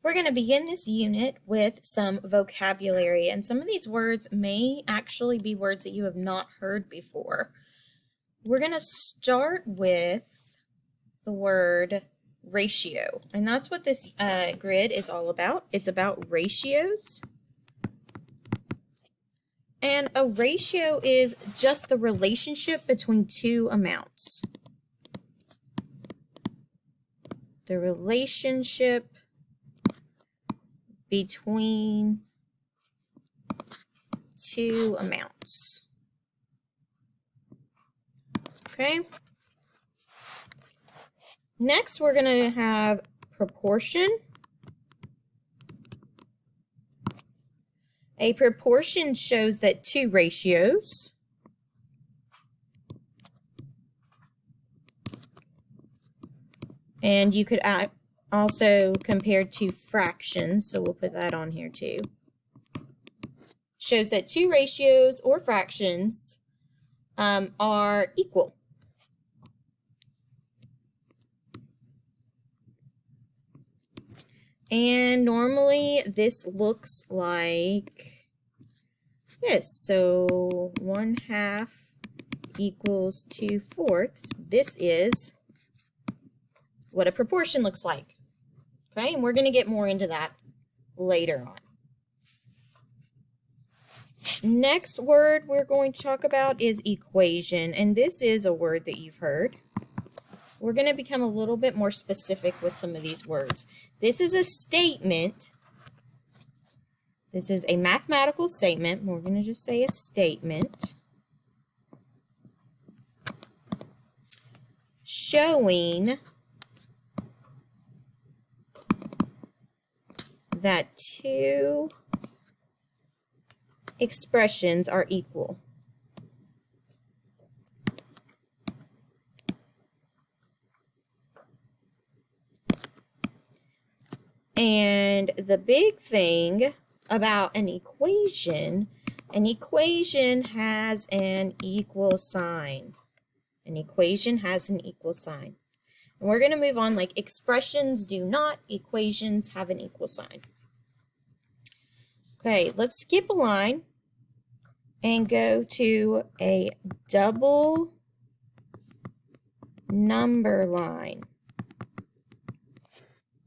We're going to begin this unit with some vocabulary, and some of these words may actually be words that you have not heard before. We're going to start with the word ratio, and that's what this grid is all about. It's about ratios. And a ratio is just the relationship between two amounts. The relationship between two amounts. Okay. Next, we're going to have proportion. A proportion shows that two ratios and you could also compare two fractions, so we'll put that on here too. Shows that two ratios or fractions are equal. And normally this looks like this. So 1/2 equals 2/4. This is what a proportion looks like. Okay, and we're going to get more into that later on. Next word we're going to talk about is equation, and this is a word that you've heard. We're going to become a little bit more specific with some of these words. This is a statement. This is a mathematical statement. We're going to just say a statement showing that two expressions are equal. And the big thing about an equation has an equal sign. An equation has an equal sign. And we're going to move on, like expressions do not, equations have an equal sign. Okay, let's skip a line and go to a double number line.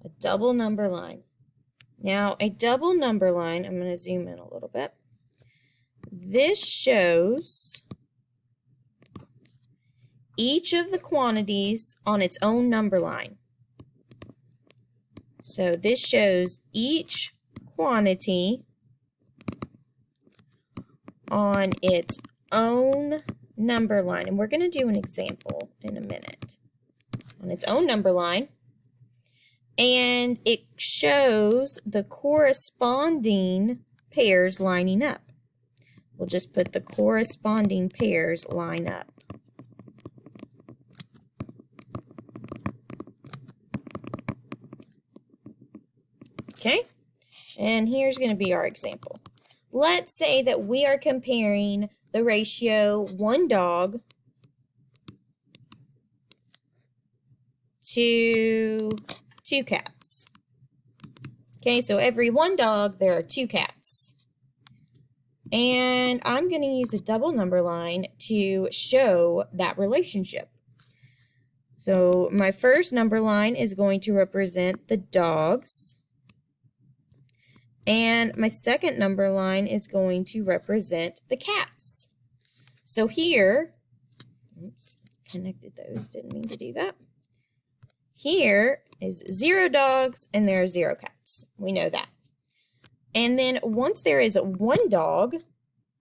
A double number line. Now, a double number line, I'm going to zoom in a little bit. This shows each of the quantities on its own number line. So this shows each quantity on its own number line. And we're going to do an example in a minute. On its own number line. And it shows the corresponding pairs lining up. We'll just put the corresponding pairs line up. Okay, and here's going to be our example. Let's say that we are comparing the ratio 1 dog to 2 cats. Okay, so every 1 dog, there are 2 cats. And I'm going to use a double number line to show that relationship. So my first number line is going to represent the dogs. And my second number line is going to represent the cats. So here, oops, connected those, didn't mean to do that. Here is 0 dogs and there are 0 cats. We know that. And then once there is 1 dog,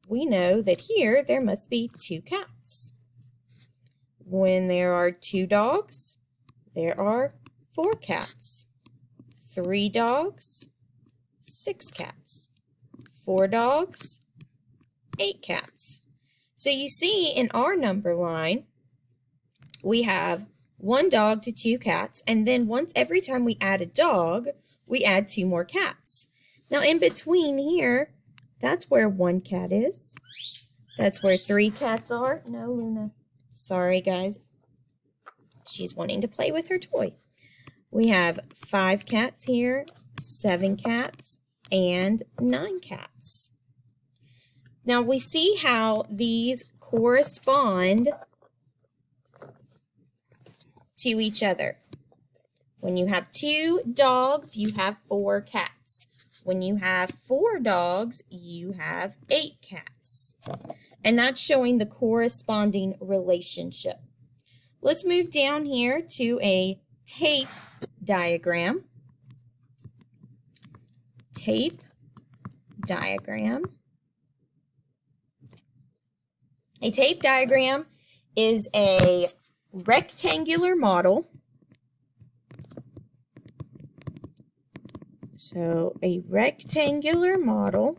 we know that here there must be 2 cats. When there are 2 dogs, there are 4 cats. 3 dogs, 6 cats. 4 dogs, 8 cats. So you see in our number line, we have 1 dog to 2 cats, and then every time we add a dog, we add 2 more cats. Now in between here, that's where 1 cat is. That's where 3 cats are. No, Luna. Sorry, guys. She's wanting to play with her toy. We have 5 cats here, 7 cats, and 9 cats. Now we see how these correspond to each other. When you have 2 dogs, you have 4 cats. When you have 4 dogs, you have 8 cats. And that's showing the corresponding relationship. Let's move down here to a tape diagram. Tape diagram. A tape diagram is a rectangular model. So a rectangular model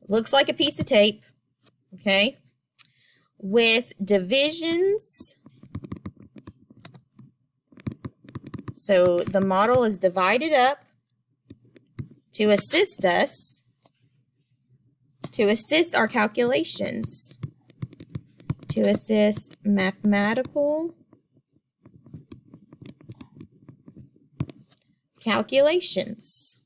looks like a piece of tape, okay, with divisions. So the model is divided up to assist us, to assist our calculations, to assist mathematical calculations.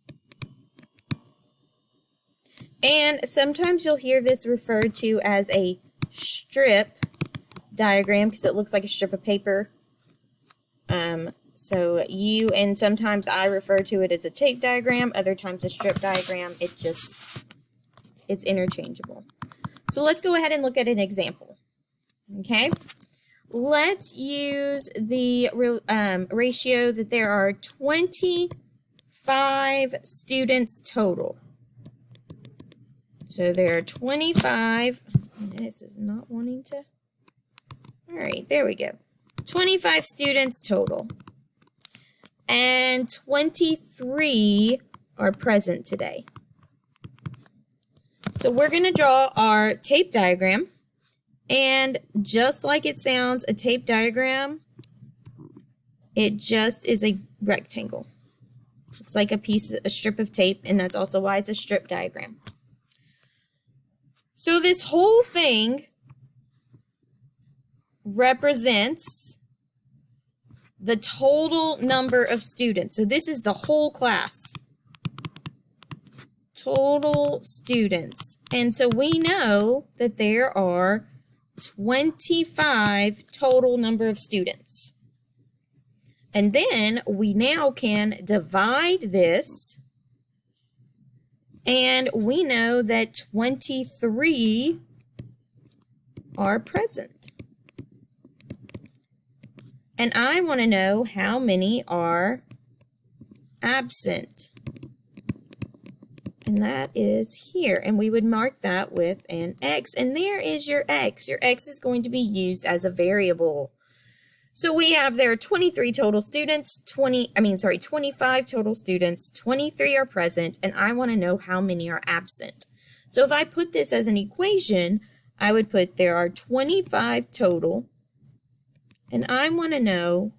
And sometimes you'll hear this referred to as a strip diagram because it looks like a strip of paper. And sometimes I refer to it as a tape diagram, other times a strip diagram. It's interchangeable. So let's go ahead and look at an example. Okay, let's use the ratio that there are 25 students total. So there are 25, this is not wanting to, all right, there we go. 25 students total. And 23 are present today. So we're going to draw our tape diagram. And just like it sounds, a tape diagram, it just is a rectangle. It's like a strip of tape, and that's also why it's a strip diagram. So this whole thing represents the total number of students. So this is the whole class. Total students. And so we know that there are 25 total number of students. And then we now can divide this, and we know that 23 are present. And I want to know how many are absent. And that is here. And we would mark that with an X. And there is your X. Your X is going to be used as a variable. So we have there are 23 total students, 25 total students, 23 are present, and I want to know how many are absent. So if I put this as an equation, I would put there are 25 total, and I want to know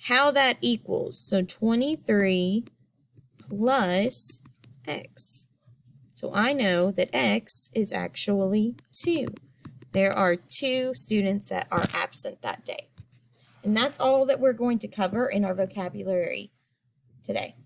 how that equals. So 23 plus X. So I know that X is actually 2. There are 2 students that are absent that day. And that's all that we're going to cover in our vocabulary today.